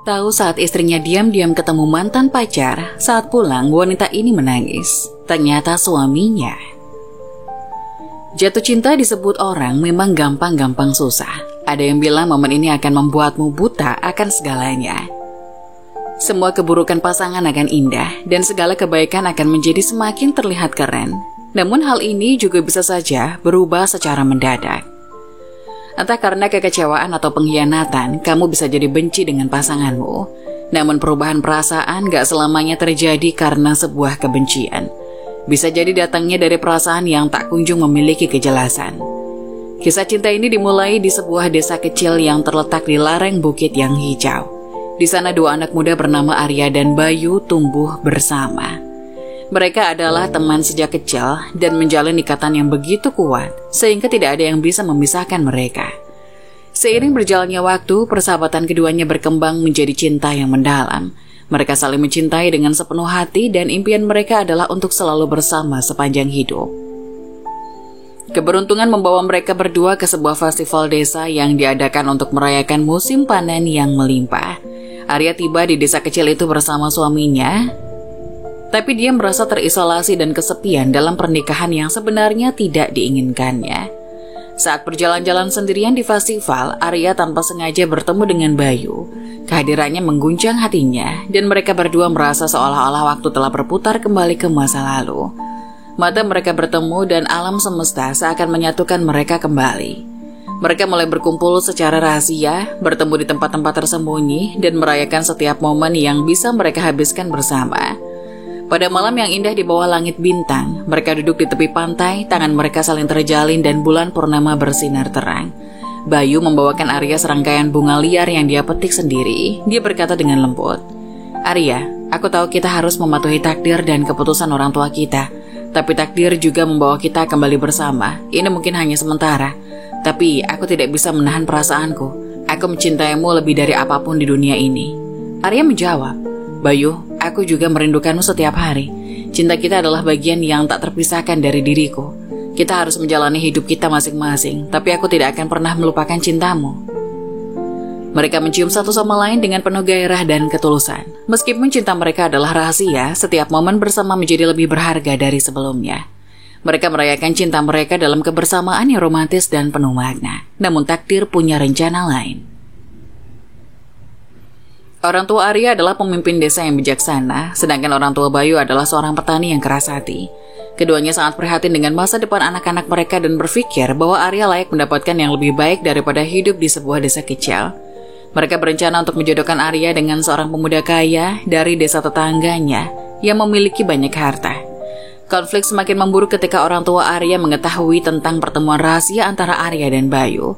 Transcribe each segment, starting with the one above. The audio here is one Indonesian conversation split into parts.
Tahu saat istrinya diam-diam ketemu mantan pacar, saat pulang wanita ini menangis. Ternyata suaminya. Jatuh cinta disebut orang memang gampang-gampang susah. Ada yang bilang momen ini akan membuatmu buta akan segalanya. Semua keburukan pasangan akan indah dan segala kebaikan akan menjadi semakin terlihat keren. Namun hal ini juga bisa saja berubah secara mendadak. Entah karena kekecewaan atau pengkhianatan, kamu bisa jadi benci dengan pasanganmu. Namun perubahan perasaan gak selamanya terjadi karena sebuah kebencian. Bisa jadi datangnya dari perasaan yang tak kunjung memiliki kejelasan. Kisah cinta ini dimulai di sebuah desa kecil yang terletak di lereng bukit yang hijau. Di sana dua anak muda bernama Arya dan Bayu tumbuh bersama. Mereka adalah teman sejak kecil dan menjalin ikatan yang begitu kuat sehingga tidak ada yang bisa memisahkan mereka. Seiring berjalannya waktu, persahabatan keduanya berkembang menjadi cinta yang mendalam. Mereka saling mencintai dengan sepenuh hati dan impian mereka adalah untuk selalu bersama sepanjang hidup. Keberuntungan membawa mereka berdua ke sebuah festival desa yang diadakan untuk merayakan musim panen yang melimpah. Arya tiba di desa kecil itu bersama suaminya, tapi dia merasa terisolasi dan kesepian dalam pernikahan yang sebenarnya tidak diinginkannya. Saat berjalan-jalan sendirian di festival, Arya tanpa sengaja bertemu dengan Bayu. Kehadirannya mengguncang hatinya dan mereka berdua merasa seolah-olah waktu telah berputar kembali ke masa lalu. Mata mereka bertemu dan alam semesta seakan menyatukan mereka kembali. Mereka mulai berkumpul secara rahasia, bertemu di tempat-tempat tersembunyi dan merayakan setiap momen yang bisa mereka habiskan bersama. Pada malam yang indah di bawah langit bintang, mereka duduk di tepi pantai, tangan mereka saling terjalin dan bulan purnama bersinar terang. Bayu membawakan Arya serangkaian bunga liar yang dia petik sendiri. Dia berkata dengan lembut, "Arya, aku tahu kita harus mematuhi takdir dan keputusan orang tua kita. Tapi takdir juga membawa kita kembali bersama. Ini mungkin hanya sementara. Tapi aku tidak bisa menahan perasaanku. Aku mencintaimu lebih dari apapun di dunia ini." Arya menjawab, "Bayu, aku juga merindukanmu setiap hari. Cinta kita adalah bagian yang tak terpisahkan dari diriku. Kita harus menjalani hidup kita masing-masing, tapi aku tidak akan pernah melupakan cintamu." Mereka mencium satu sama lain dengan penuh gairah dan ketulusan. Meskipun cinta mereka adalah rahasia, setiap momen bersama menjadi lebih berharga dari sebelumnya. Mereka merayakan cinta mereka dalam kebersamaan yang romantis dan penuh makna. Namun takdir punya rencana lain. Orang tua Arya adalah pemimpin desa yang bijaksana, sedangkan orang tua Bayu adalah seorang petani yang keras hati. Keduanya sangat prihatin dengan masa depan anak-anak mereka dan berpikir bahwa Arya layak mendapatkan yang lebih baik daripada hidup di sebuah desa kecil. Mereka berencana untuk menjodohkan Arya dengan seorang pemuda kaya dari desa tetangganya yang memiliki banyak harta. Konflik semakin memburuk ketika orang tua Arya mengetahui tentang pertemuan rahasia antara Arya dan Bayu.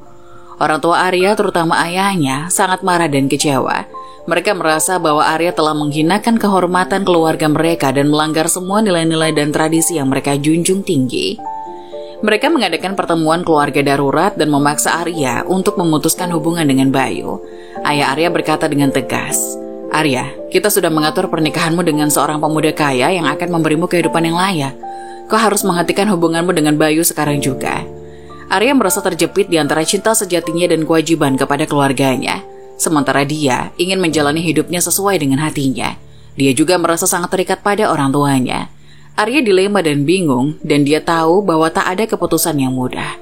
Orang tua Arya, terutama ayahnya, sangat marah dan kecewa. Mereka merasa bahwa Arya telah menghinakan kehormatan keluarga mereka dan melanggar semua nilai-nilai dan tradisi yang mereka junjung tinggi. Mereka mengadakan pertemuan keluarga darurat dan memaksa Arya untuk memutuskan hubungan dengan Bayu. Ayah Arya berkata dengan tegas, "Arya, kita sudah mengatur pernikahanmu dengan seorang pemuda kaya yang akan memberimu kehidupan yang layak. Kau harus menghentikan hubunganmu dengan Bayu sekarang juga." Arya merasa terjepit di antara cinta sejatinya dan kewajiban kepada keluarganya. Sementara dia ingin menjalani hidupnya sesuai dengan hatinya. Dia juga merasa sangat terikat pada orang tuanya. Arya dilema dan bingung, dan dia tahu bahwa tak ada keputusan yang mudah.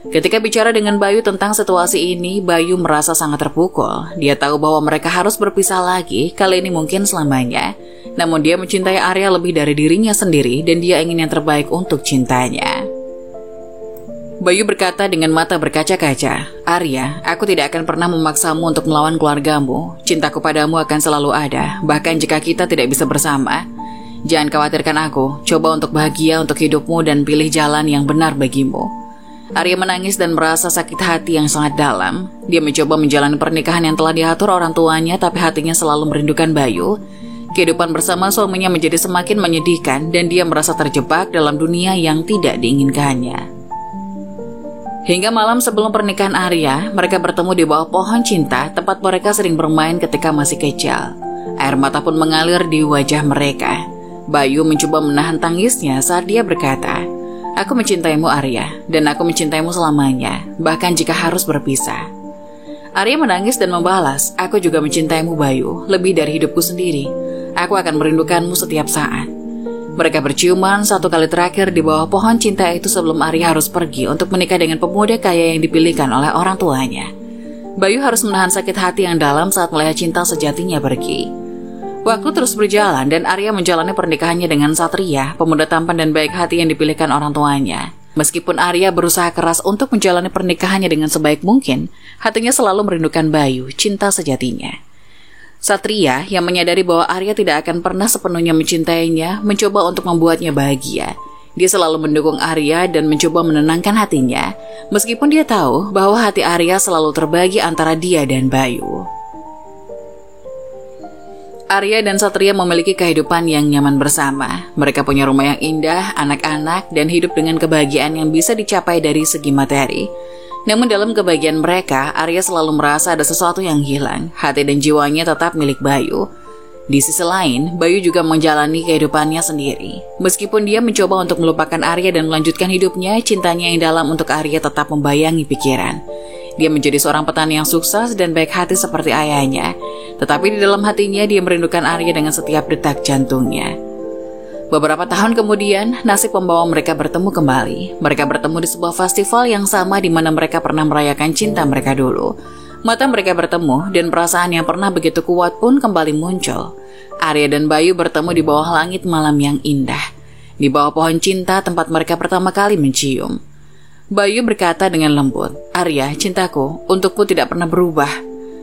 Ketika bicara dengan Bayu tentang situasi ini, Bayu merasa sangat terpukul. Dia tahu bahwa mereka harus berpisah lagi, kali ini mungkin selamanya. Namun dia mencintai Arya lebih dari dirinya sendiri, dan dia ingin yang terbaik untuk cintanya. Bayu berkata dengan mata berkaca-kaca, "Arya, aku tidak akan pernah memaksamu untuk melawan keluargamu. Cintaku padamu akan selalu ada, bahkan jika kita tidak bisa bersama. Jangan khawatirkan aku, coba untuk bahagia untuk hidupmu dan pilih jalan yang benar bagimu." Arya menangis dan merasa sakit hati yang sangat dalam. Dia mencoba menjalani pernikahan yang telah diatur orang tuanya, tapi hatinya selalu merindukan Bayu. Kehidupan bersama suaminya menjadi semakin menyedihkan dan dia merasa terjebak dalam dunia yang tidak diinginkannya. Hingga malam sebelum pernikahan Arya, mereka bertemu di bawah pohon cinta, tempat mereka sering bermain ketika masih kecil. Air mata pun mengalir di wajah mereka. Bayu mencoba menahan tangisnya saat dia berkata, "Aku mencintaimu Arya, dan aku mencintaimu selamanya, bahkan jika harus berpisah." Arya menangis dan membalas, "Aku juga mencintaimu Bayu, lebih dari hidupku sendiri. Aku akan merindukanmu setiap saat." Mereka berciuman satu kali terakhir di bawah pohon cinta itu sebelum Arya harus pergi untuk menikah dengan pemuda kaya yang dipilihkan oleh orang tuanya. Bayu harus menahan sakit hati yang dalam saat melihat cinta sejatinya pergi. Waktu terus berjalan dan Arya menjalani pernikahannya dengan Satria, pemuda tampan dan baik hati yang dipilihkan orang tuanya. Meskipun Arya berusaha keras untuk menjalani pernikahannya dengan sebaik mungkin, hatinya selalu merindukan Bayu, cinta sejatinya. Satria yang menyadari bahwa Arya tidak akan pernah sepenuhnya mencintainya, mencoba untuk membuatnya bahagia. Dia selalu mendukung Arya dan mencoba menenangkan hatinya, meskipun dia tahu bahwa hati Arya selalu terbagi antara dia dan Bayu. Arya dan Satria memiliki kehidupan yang nyaman bersama. Mereka punya rumah yang indah, anak-anak, dan hidup dengan kebahagiaan yang bisa dicapai dari segi materi. Namun dalam kebahagiaan mereka, Arya selalu merasa ada sesuatu yang hilang. Hati dan jiwanya tetap milik Bayu. Di sisi lain, Bayu juga menjalani kehidupannya sendiri. Meskipun dia mencoba untuk melupakan Arya dan melanjutkan hidupnya, cintanya yang dalam untuk Arya tetap membayangi pikiran. Dia menjadi seorang petani yang sukses dan baik hati seperti ayahnya. Tetapi di dalam hatinya dia merindukan Arya dengan setiap detak jantungnya. Beberapa tahun kemudian, nasib membawa mereka bertemu kembali. Mereka bertemu di sebuah festival yang sama di mana mereka pernah merayakan cinta mereka dulu. Mata mereka bertemu dan perasaan yang pernah begitu kuat pun kembali muncul. Arya dan Bayu bertemu di bawah langit malam yang indah. Di bawah pohon cinta tempat mereka pertama kali mencium. Bayu berkata dengan lembut, "Arya, cintaku, untukmu tidak pernah berubah.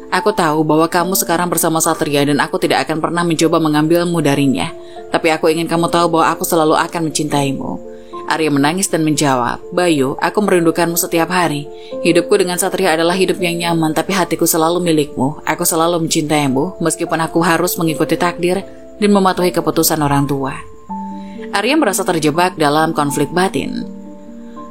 Aku tahu bahwa kamu sekarang bersama Satria dan aku tidak akan pernah mencoba mengambilmu darinya. Tapi aku ingin kamu tahu bahwa aku selalu akan mencintaimu." Arya menangis dan menjawab, "Bayu, aku merindukanmu setiap hari. Hidupku dengan Satria adalah hidup yang nyaman, tapi hatiku selalu milikmu. Aku selalu mencintaimu, meskipun aku harus mengikuti takdir dan mematuhi keputusan orang tua." Arya merasa terjebak dalam konflik batin.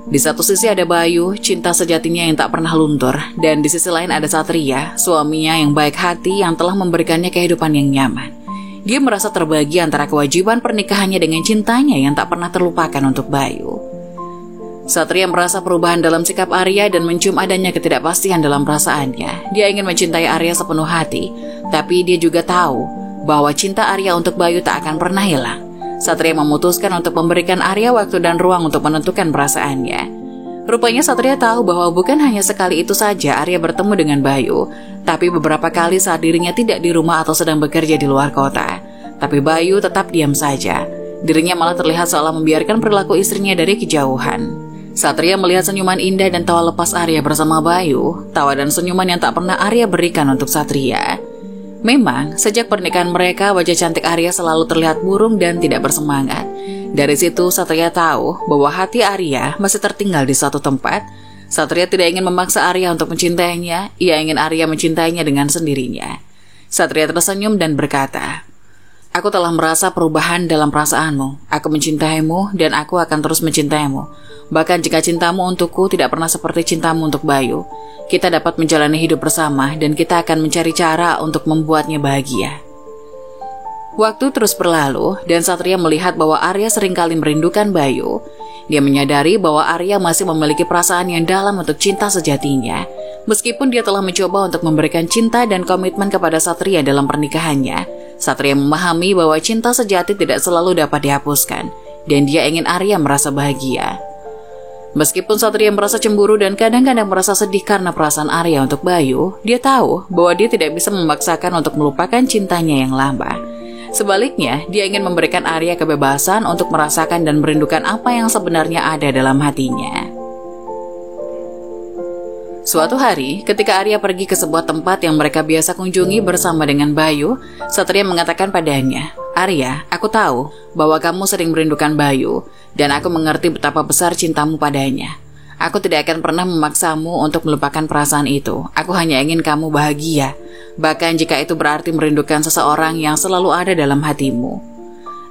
Di satu sisi ada Bayu, cinta sejatinya yang tak pernah luntur, dan di sisi lain ada Satria, suaminya yang baik hati yang telah memberikannya kehidupan yang nyaman. Dia merasa terbagi antara kewajiban pernikahannya dengan cintanya yang tak pernah terlupakan untuk Bayu. Satria merasa perubahan dalam sikap Arya dan mencium adanya ketidakpastian dalam perasaannya. Dia ingin mencintai Arya sepenuh hati, tapi dia juga tahu bahwa cinta Arya untuk Bayu tak akan pernah hilang. Satria memutuskan untuk memberikan Arya waktu dan ruang untuk menentukan perasaannya. Rupanya Satria tahu bahwa bukan hanya sekali itu saja Arya bertemu dengan Bayu, tapi beberapa kali saat dirinya tidak di rumah atau sedang bekerja di luar kota. Tapi Bayu tetap diam saja. Dirinya malah terlihat seolah membiarkan perilaku istrinya dari kejauhan. Satria melihat senyuman indah dan tawa lepas Arya bersama Bayu, tawa dan senyuman yang tak pernah Arya berikan untuk Satria. Memang, sejak pernikahan mereka, wajah cantik Arya selalu terlihat murung dan tidak bersemangat. Dari situ, Satria tahu bahwa hati Arya masih tertinggal di suatu tempat. Satria tidak ingin memaksa Arya untuk mencintainya, ia ingin Arya mencintainya dengan sendirinya. Satria tersenyum dan berkata, "Aku telah merasa perubahan dalam perasaanmu. Aku mencintaimu dan aku akan terus mencintaimu. Bahkan jika cintamu untukku tidak pernah seperti cintamu untuk Bayu, kita dapat menjalani hidup bersama dan kita akan mencari cara untuk membuatnya bahagia." Waktu terus berlalu dan Satria melihat bahwa Arya seringkali merindukan Bayu. Dia menyadari bahwa Arya masih memiliki perasaan yang dalam untuk cinta sejatinya. Meskipun dia telah mencoba untuk memberikan cinta dan komitmen kepada Satria dalam pernikahannya, Satria memahami bahwa cinta sejati tidak selalu dapat dihapuskan, dan dia ingin Arya merasa bahagia. Meskipun Satria merasa cemburu dan kadang-kadang merasa sedih karena perasaan Arya untuk Bayu, dia tahu bahwa dia tidak bisa memaksakan untuk melupakan cintanya yang lama. Sebaliknya, dia ingin memberikan Arya kebebasan untuk merasakan dan merindukan apa yang sebenarnya ada dalam hatinya. Suatu hari, ketika Arya pergi ke sebuah tempat yang mereka biasa kunjungi bersama dengan Bayu, Satria mengatakan padanya, "Arya, aku tahu bahwa kamu sering merindukan Bayu, dan aku mengerti betapa besar cintamu padanya. Aku tidak akan pernah memaksamu untuk melupakan perasaan itu. Aku hanya ingin kamu bahagia, bahkan jika itu berarti merindukan seseorang yang selalu ada dalam hatimu."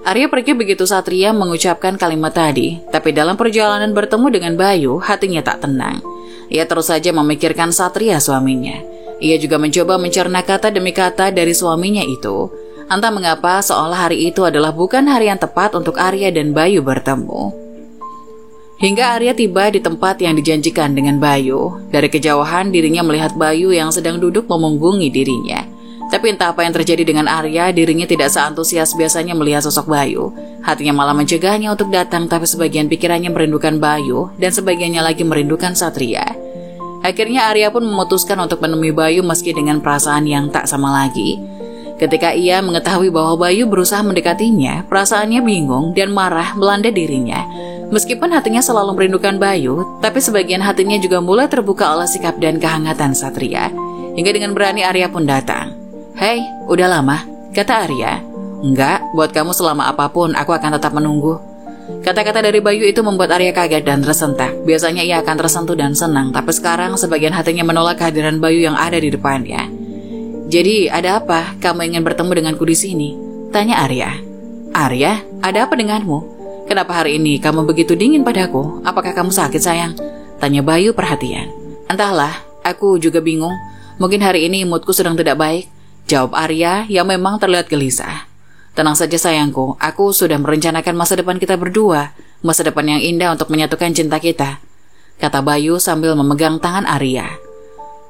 Arya pergi begitu Satria mengucapkan kalimat tadi, tapi dalam perjalanan bertemu dengan Bayu, hatinya tak tenang. Ia terus saja memikirkan Satria suaminya. Ia juga mencoba mencerna kata demi kata dari suaminya itu. Entah mengapa seolah hari itu adalah bukan hari yang tepat untuk Arya dan Bayu bertemu. Hingga Arya tiba di tempat yang dijanjikan dengan Bayu. Dari kejauhan dirinya melihat Bayu yang sedang duduk memunggungi dirinya. Tapi entah apa yang terjadi dengan Arya, dirinya tidak seantusias biasanya melihat sosok Bayu. Hatinya malah mencegahnya untuk datang, tapi sebagian pikirannya merindukan Bayu dan sebagiannya lagi merindukan Satria. Akhirnya Arya pun memutuskan untuk menemui Bayu meski dengan perasaan yang tak sama lagi. Ketika ia mengetahui bahwa Bayu berusaha mendekatinya, perasaannya bingung dan marah melanda dirinya. Meskipun hatinya selalu merindukan Bayu, tapi sebagian hatinya juga mulai terbuka oleh sikap dan kehangatan Satria. Hingga dengan berani Arya pun datang. "Hei, udah lama?" kata Arya. "Enggak, buat kamu selama apapun aku akan tetap menunggu." Kata-kata dari Bayu itu membuat Arya kaget dan tersentak. Biasanya ia akan tersentuh dan senang, tapi sekarang sebagian hatinya menolak kehadiran Bayu yang ada di depannya. "Jadi, ada apa? Kamu ingin bertemu denganku di sini?" tanya Arya. "Arya, ada apa denganmu? Kenapa hari ini kamu begitu dingin padaku? Apakah kamu sakit, sayang?" tanya Bayu perhatian. "Entahlah, aku juga bingung. Mungkin hari ini moodku sedang tidak baik," jawab Arya yang memang terlihat gelisah. "Tenang saja sayangku, aku sudah merencanakan masa depan kita berdua, masa depan yang indah untuk menyatukan cinta kita," kata Bayu sambil memegang tangan Arya.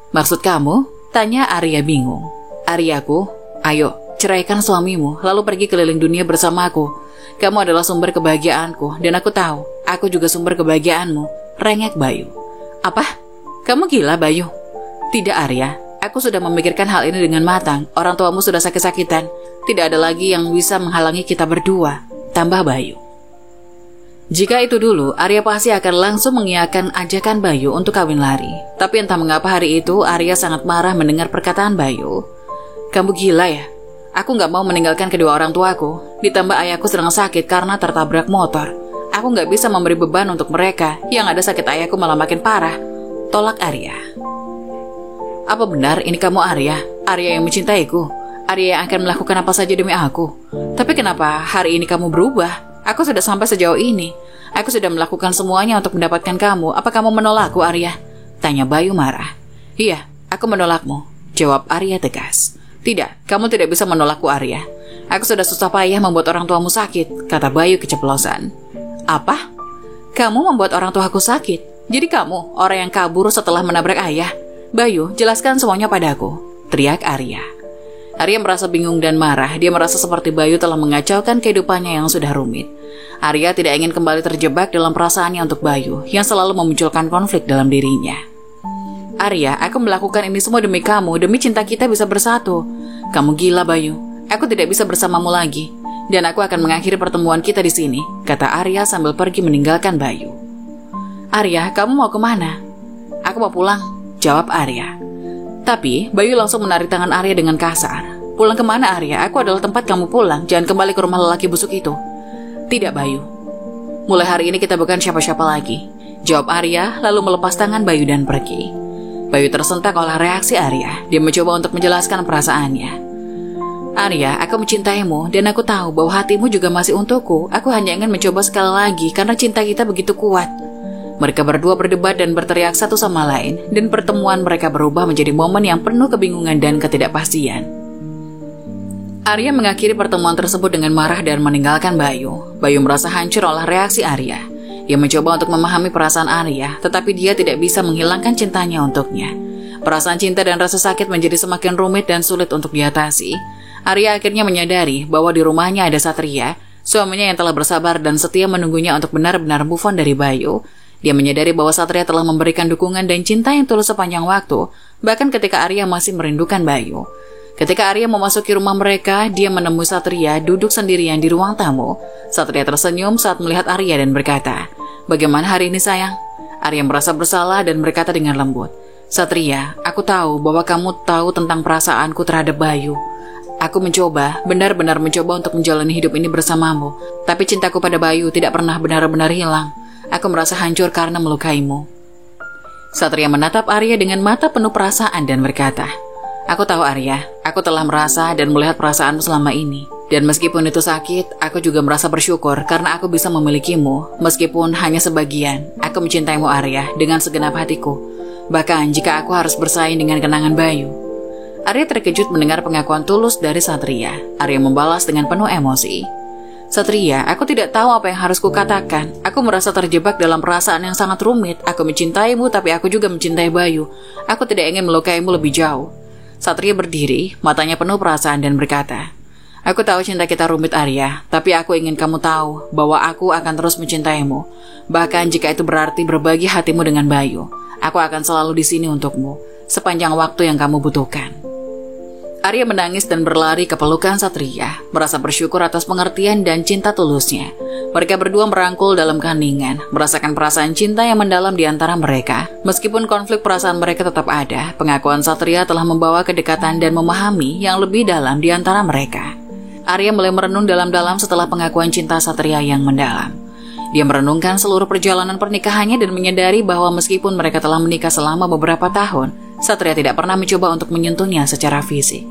"Maksud kamu?" tanya Arya bingung. "Aryaku, ayo ceraikan suamimu lalu pergi keliling dunia bersamaku. Kamu adalah sumber kebahagiaanku dan aku tahu aku juga sumber kebahagiaanmu," rengek Bayu. "Apa? Kamu gila, Bayu?" "Tidak, Arya. Aku sudah memikirkan hal ini dengan matang. Orang tuamu sudah sakit-sakitan. Tidak ada lagi yang bisa menghalangi kita berdua," tambah Bayu. Jika itu dulu, Arya pasti akan langsung mengiyakan ajakan Bayu untuk kawin lari. Tapi entah mengapa hari itu Arya sangat marah mendengar perkataan Bayu. "Kamu gila ya? Aku gak mau meninggalkan kedua orang tuaku. Ditambah ayahku sedang sakit karena tertabrak motor. Aku gak bisa memberi beban untuk mereka. Yang ada sakit ayahku malah makin parah," tolak Arya. "Apa benar ini kamu Arya? Arya yang mencintaiku? Arya yang akan melakukan apa saja demi aku? Tapi kenapa hari ini kamu berubah? Aku sudah sampai sejauh ini. Aku sudah melakukan semuanya untuk mendapatkan kamu. Apa kamu menolakku, Arya?" tanya Bayu marah. "Iya, aku menolakmu," jawab Arya tegas. "Tidak, kamu tidak bisa menolakku, Arya. Aku sudah susah payah membuat orang tuamu sakit," kata Bayu keceplosan. "Apa? Kamu membuat orang tuaku sakit? Jadi kamu orang yang kabur setelah menabrak ayah? Bayu, jelaskan semuanya padaku," teriak Arya. Arya merasa bingung dan marah. Dia merasa seperti Bayu telah mengacaukan kehidupannya yang sudah rumit. Arya tidak ingin kembali terjebak dalam perasaannya untuk Bayu yang selalu memunculkan konflik dalam dirinya. "Arya, aku melakukan ini semua demi kamu, demi cinta kita bisa bersatu." "Kamu gila, Bayu. Aku tidak bisa bersamamu lagi. Dan aku akan mengakhiri pertemuan kita di sini," kata Arya sambil pergi meninggalkan Bayu. "Arya, kamu mau kemana?" "Aku mau pulang," jawab Arya. Tapi Bayu langsung menarik tangan Arya dengan kasar. "Pulang kemana, Arya? Aku adalah tempat kamu pulang. Jangan kembali ke rumah lelaki busuk itu." "Tidak, Bayu. Mulai hari ini kita bukan siapa-siapa lagi," jawab Arya lalu melepas tangan Bayu dan pergi. Bayu tersentak oleh reaksi Arya. Dia mencoba untuk menjelaskan perasaannya. "Arya, aku mencintaimu dan aku tahu bahwa hatimu juga masih untukku. Aku hanya ingin mencoba sekali lagi karena cinta kita begitu kuat." Mereka berdua berdebat dan berteriak satu sama lain, dan pertemuan mereka berubah menjadi momen yang penuh kebingungan dan ketidakpastian. Arya mengakhiri pertemuan tersebut dengan marah dan meninggalkan Bayu. Bayu merasa hancur oleh reaksi Arya. Ia mencoba untuk memahami perasaan Arya, tetapi dia tidak bisa menghilangkan cintanya untuknya. Perasaan cinta dan rasa sakit menjadi semakin rumit dan sulit untuk diatasi. Arya akhirnya menyadari bahwa di rumahnya ada Satria, suaminya yang telah bersabar dan setia menunggunya untuk benar-benar move on dari Bayu. Dia menyadari bahwa Satria telah memberikan dukungan dan cinta yang tulus sepanjang waktu, bahkan ketika Arya masih merindukan Bayu. Ketika Arya memasuki rumah mereka, dia menemui Satria duduk sendirian di ruang tamu. Satria tersenyum saat melihat Arya dan berkata, "Bagaimana hari ini, sayang?" Arya merasa bersalah dan berkata dengan lembut, "Satria, aku tahu bahwa kamu tahu tentang perasaanku terhadap Bayu. Aku mencoba, benar-benar mencoba untuk menjalani hidup ini bersamamu. Tapi cintaku pada Bayu tidak pernah benar-benar hilang. Aku merasa hancur karena melukaimu." Satria menatap Arya dengan mata penuh perasaan dan berkata, "Aku tahu Arya, aku telah merasa dan melihat perasaanmu selama ini. Dan meskipun itu sakit, aku juga merasa bersyukur karena aku bisa memilikimu. Meskipun hanya sebagian, aku mencintaimu Arya dengan segenap hatiku. Bahkan jika aku harus bersaing dengan kenangan Bayu." Arya terkejut mendengar pengakuan tulus dari Satria. Arya membalas dengan penuh emosi, Satria, aku tidak tahu apa yang harus kukatakan. Aku merasa terjebak dalam perasaan yang sangat rumit. Aku mencintaimu, tapi aku juga mencintai Bayu. Aku tidak ingin melukaimu lebih jauh. Satria berdiri, matanya penuh perasaan dan berkata, aku tahu cinta kita rumit Arya, tapi aku ingin kamu tahu bahwa aku akan terus mencintaimu. Bahkan jika itu berarti berbagi hatimu dengan Bayu. Aku akan selalu di sini untukmu, sepanjang waktu yang kamu butuhkan. Arya menangis dan berlari ke pelukan Satria, merasa bersyukur atas pengertian dan cinta tulusnya. Mereka berdua merangkul dalam keheningan, merasakan perasaan cinta yang mendalam di antara mereka. Meskipun konflik perasaan mereka tetap ada, pengakuan Satria telah membawa kedekatan dan memahami yang lebih dalam di antara mereka. Arya mulai merenung dalam-dalam setelah pengakuan cinta Satria yang mendalam. Dia merenungkan seluruh perjalanan pernikahannya dan menyadari bahwa meskipun mereka telah menikah selama beberapa tahun, Satria tidak pernah mencoba untuk menyentuhnya secara fisik.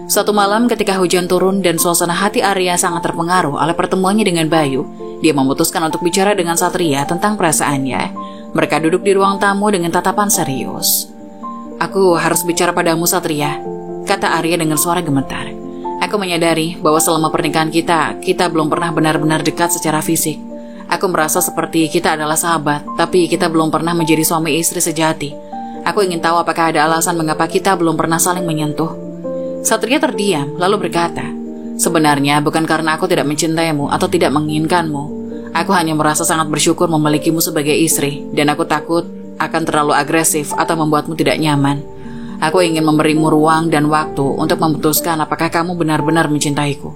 Suatu malam ketika hujan turun dan suasana hati Arya sangat terpengaruh oleh pertemuannya dengan Bayu, dia memutuskan untuk bicara dengan Satria tentang perasaannya. Mereka duduk di ruang tamu dengan tatapan serius. Aku harus bicara padamu Satria, kata Arya dengan suara gemetar. Aku menyadari bahwa selama pernikahan kita belum pernah benar-benar dekat secara fisik. Aku merasa seperti kita adalah sahabat, tapi kita belum pernah menjadi suami istri sejati. Aku ingin tahu apakah ada alasan mengapa kita belum pernah saling menyentuh. Satria terdiam, lalu berkata, sebenarnya bukan karena aku tidak mencintaimu atau tidak menginginkanmu. Aku hanya merasa sangat bersyukur memilikimu sebagai istri, dan aku takut akan terlalu agresif atau membuatmu tidak nyaman. Aku ingin memberimu ruang dan waktu untuk memutuskan apakah kamu benar-benar mencintaiku.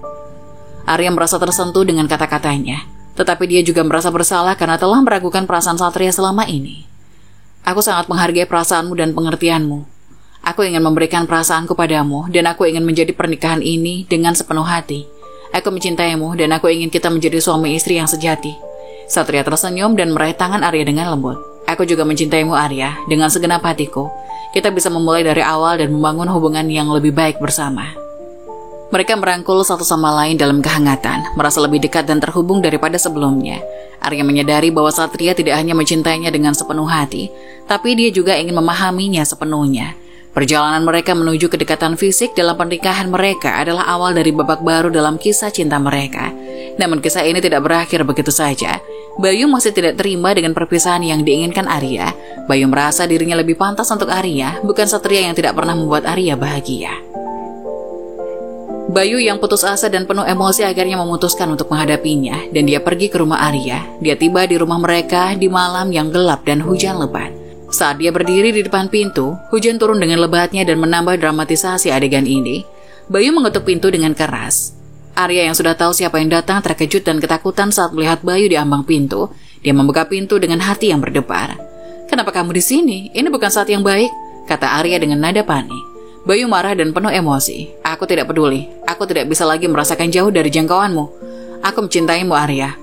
Arya merasa tersentuh dengan kata-katanya, tetapi dia juga merasa bersalah karena telah meragukan perasaan Satria selama ini. Aku sangat menghargai perasaanmu dan pengertianmu. Aku ingin memberikan perasaanku padamu dan aku ingin menjadi pernikahan ini dengan sepenuh hati. Aku mencintaimu dan aku ingin kita menjadi suami istri yang sejati. Satria tersenyum dan meraih tangan Arya dengan lembut. Aku juga mencintaimu Arya dengan segenap hatiku. Kita bisa memulai dari awal dan membangun hubungan yang lebih baik bersama. Mereka merangkul satu sama lain dalam kehangatan, merasa lebih dekat dan terhubung daripada sebelumnya. Arya menyadari bahwa Satria tidak hanya mencintainya dengan sepenuh hati, tapi dia juga ingin memahaminya sepenuhnya. Perjalanan mereka menuju kedekatan fisik dalam pernikahan mereka adalah awal dari babak baru dalam kisah cinta mereka. Namun kisah ini tidak berakhir begitu saja. Bayu masih tidak terima dengan perpisahan yang diinginkan Arya. Bayu merasa dirinya lebih pantas untuk Arya, bukan Satria yang tidak pernah membuat Arya bahagia. Bayu yang putus asa dan penuh emosi akhirnya memutuskan untuk menghadapinya dan dia pergi ke rumah Arya. Dia tiba di rumah mereka di malam yang gelap dan hujan lebat. Saat dia berdiri di depan pintu, hujan turun dengan lebatnya dan menambah dramatisasi adegan ini. Bayu mengetuk pintu dengan keras. Arya yang sudah tahu siapa yang datang terkejut dan ketakutan saat melihat Bayu di ambang pintu. Dia membuka pintu dengan hati yang berdebar. "Kenapa kamu di sini? Ini bukan saat yang baik," kata Arya dengan nada panik. Bayu marah dan penuh emosi. "Aku tidak peduli. Aku tidak bisa lagi merasakan jauh dari jangkauanmu. Aku mencintaimu, Arya.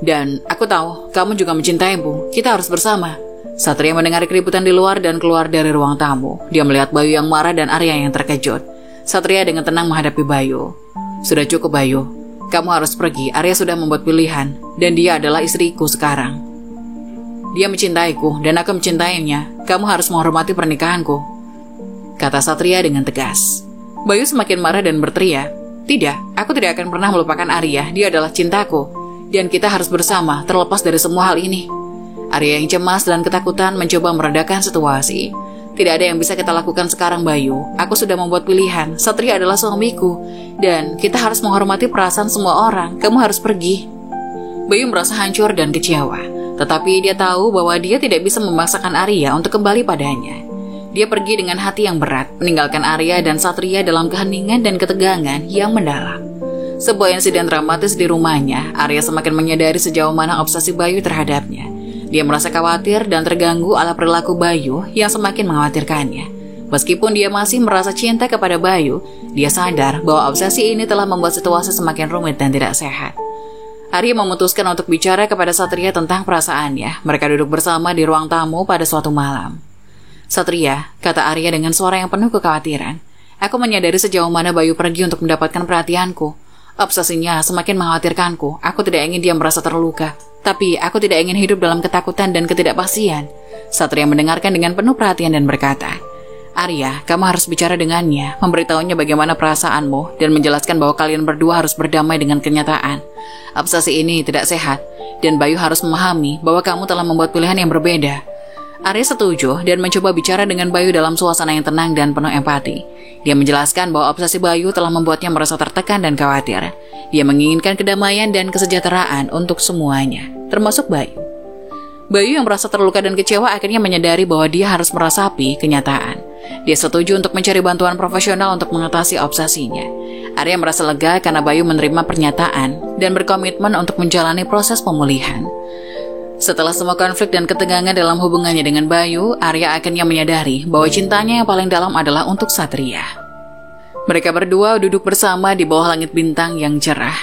Dan aku tahu kamu juga mencintaimu. Kita harus bersama." Satria mendengar keributan di luar dan keluar dari ruang tamu. Dia melihat Bayu yang marah dan Arya yang terkejut. Satria dengan tenang menghadapi Bayu. "Sudah cukup, Bayu. Kamu harus pergi. Arya sudah membuat pilihan. Dan dia adalah istriku sekarang. Dia mencintaiku dan aku mencintainya. Kamu harus menghormati pernikahanku," kata Satria dengan tegas. Bayu semakin marah dan berteriak, "Tidak, aku tidak akan pernah melupakan Arya. Dia adalah cintaku. Dan kita harus bersama, terlepas dari semua hal ini." Arya yang cemas dan ketakutan mencoba meredakan situasi. "Tidak ada yang bisa kita lakukan sekarang, Bayu. Aku sudah membuat pilihan. Satria adalah suamiku. Dan kita harus menghormati perasaan semua orang. Kamu harus pergi." Bayu merasa hancur dan kecewa. Tetapi dia tahu bahwa dia tidak bisa memaksakan Arya untuk kembali padanya. Dia pergi dengan hati yang berat, meninggalkan Arya dan Satria dalam keheningan dan ketegangan yang mendalam. Sebuah insiden dramatis di rumahnya, Arya semakin menyadari sejauh mana obsesi Bayu terhadapnya. Dia merasa khawatir dan terganggu oleh perilaku Bayu yang semakin mengkhawatirkannya. Meskipun dia masih merasa cinta kepada Bayu, dia sadar bahwa obsesi ini telah membuat situasi semakin rumit dan tidak sehat. Arya memutuskan untuk bicara kepada Satria tentang perasaannya. Mereka duduk bersama di ruang tamu pada suatu malam. "Satria," kata Arya dengan suara yang penuh kekhawatiran, "aku menyadari sejauh mana Bayu pergi untuk mendapatkan perhatianku. Obsesinya semakin mengkhawatirkanku. Aku tidak ingin dia merasa terluka. Tapi aku tidak ingin hidup dalam ketakutan dan ketidakpastian." Satria mendengarkan dengan penuh perhatian dan berkata, Arya, kamu harus bicara dengannya, memberitahunya bagaimana perasaanmu, dan menjelaskan bahwa kalian berdua harus berdamai dengan kenyataan. Obsesi ini tidak sehat, dan Bayu harus memahami bahwa kamu telah membuat pilihan yang berbeda. Arya setuju dan mencoba bicara dengan Bayu dalam suasana yang tenang dan penuh empati. Dia menjelaskan bahwa obsesi Bayu telah membuatnya merasa tertekan dan khawatir. Dia menginginkan kedamaian dan kesejahteraan untuk semuanya, termasuk Bayu. Bayu yang merasa terluka dan kecewa akhirnya menyadari bahwa dia harus meresapi kenyataan. Dia setuju untuk mencari bantuan profesional untuk mengatasi obsesinya. Arya merasa lega karena Bayu menerima pernyataan dan berkomitmen untuk menjalani proses pemulihan. Setelah semua konflik dan ketegangan dalam hubungannya dengan Bayu, Arya akhirnya menyadari bahwa cintanya yang paling dalam adalah untuk Satria. Mereka berdua duduk bersama di bawah langit bintang yang cerah,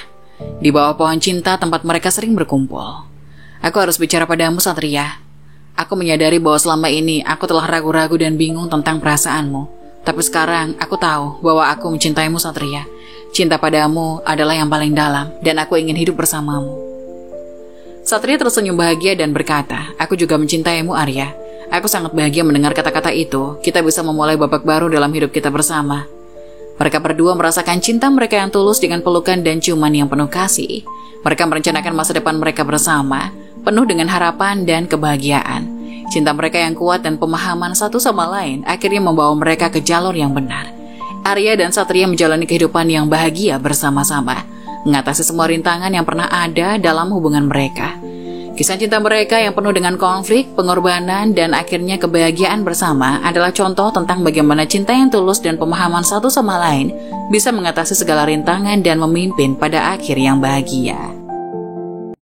di bawah pohon cinta tempat mereka sering berkumpul. Aku harus bicara padamu, Satria. Aku menyadari bahwa selama ini aku telah ragu-ragu dan bingung tentang perasaanmu. Tapi sekarang aku tahu bahwa aku mencintaimu, Satria. Cinta padamu adalah yang paling dalam dan aku ingin hidup bersamamu. Satria tersenyum bahagia dan berkata, aku juga mencintaimu, Arya. Aku sangat bahagia mendengar kata-kata itu. Kita bisa memulai babak baru dalam hidup kita bersama. Mereka berdua merasakan cinta mereka yang tulus dengan pelukan dan ciuman yang penuh kasih. Mereka merencanakan masa depan mereka bersama, penuh dengan harapan dan kebahagiaan. Cinta mereka yang kuat dan pemahaman satu sama lain akhirnya membawa mereka ke jalur yang benar. Arya dan Satria menjalani kehidupan yang bahagia bersama-sama, mengatasi semua rintangan yang pernah ada dalam hubungan mereka. Kisah cinta mereka yang penuh dengan konflik, pengorbanan, dan akhirnya kebahagiaan bersama adalah contoh tentang bagaimana cinta yang tulus dan pemahaman satu sama lain bisa mengatasi segala rintangan dan memimpin pada akhir yang bahagia.